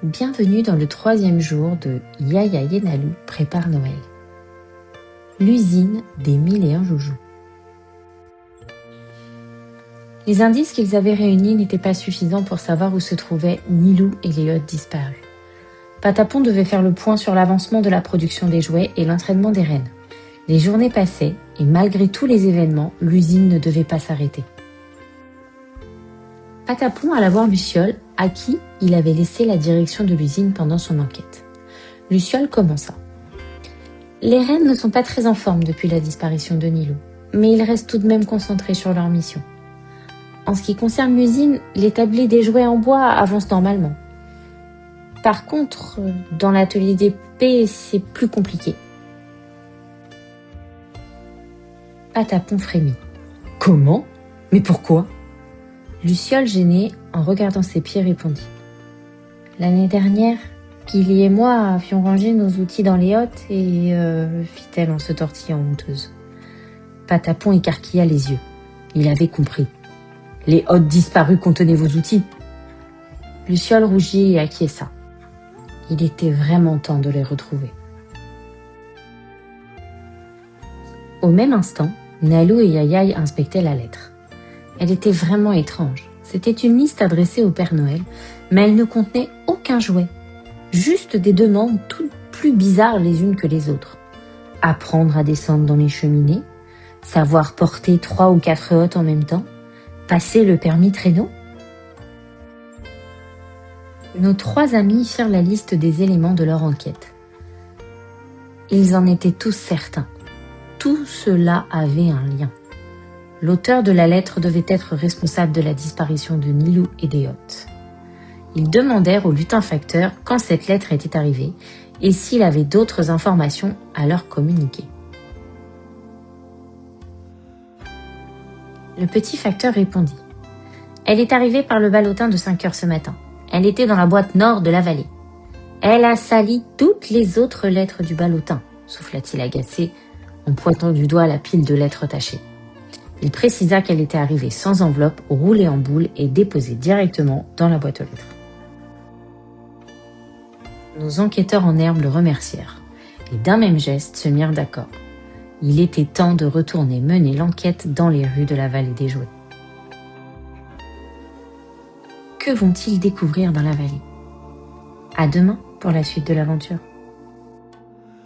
Bienvenue dans le 3e jour de Yaya et Nalou prépare Noël. L'usine des 1001 joujoux. Les indices qu'ils avaient réunis n'étaient pas suffisants pour savoir où se trouvaient Nilou et Léotte disparus. Patapon devait faire le point sur l'avancement de la production des jouets et l'entraînement des rennes. Les journées passaient et malgré tous les événements, l'usine ne devait pas s'arrêter. Patapon alla voir Luciole, à qui il avait laissé la direction de l'usine pendant son enquête. Luciole commença. Les rennes ne sont pas très en forme depuis la disparition de Nilou, mais ils restent tout de même concentrés sur leur mission. En ce qui concerne l'usine, l'établi des jouets en bois avance normalement. Par contre, dans l'atelier d'épée, c'est plus compliqué. Patapon frémit. Comment ? Mais pourquoi ? Luciole, gênée, en regardant ses pieds, répondit. L'année dernière, Gilly et moi avions rangé nos outils dans les hottes et fit-elle en se tortillant honteuse. Patapon écarquilla les yeux. Il avait compris. Les hottes disparues contenaient vos outils. Luciole rougit et acquiesça. Il était vraiment temps de les retrouver. Au même instant, Nalou et Yayaï inspectaient la lettre. Elle était vraiment étrange. C'était une liste adressée au Père Noël, mais elle ne contenait aucun jouet. Juste des demandes toutes plus bizarres les unes que les autres. Apprendre à descendre dans les cheminées, savoir porter 3 ou 4 hottes en même temps, passer le permis traîneau. Nos 3 amis firent la liste des éléments de leur enquête. Ils en étaient tous certains. Tout cela avait un lien. L'auteur de la lettre devait être responsable de la disparition de Nilou et des hottes. Ils demandèrent au lutin-facteur quand cette lettre était arrivée et s'il avait d'autres informations à leur communiquer. Le petit facteur répondit. Elle est arrivée par le ballotin de 5 heures ce matin. Elle était dans la boîte nord de la vallée. Elle a sali toutes les autres lettres du ballotin, souffla-t-il agacé en pointant du doigt la pile de lettres tachées. Il précisa qu'elle était arrivée sans enveloppe, roulée en boule et déposée directement dans la boîte aux lettres. Nos enquêteurs en herbe le remercièrent et d'un même geste se mirent d'accord. Il était temps de retourner mener l'enquête dans les rues de la vallée des jouets. Que vont-ils découvrir dans la vallée ? À demain pour la suite de l'aventure.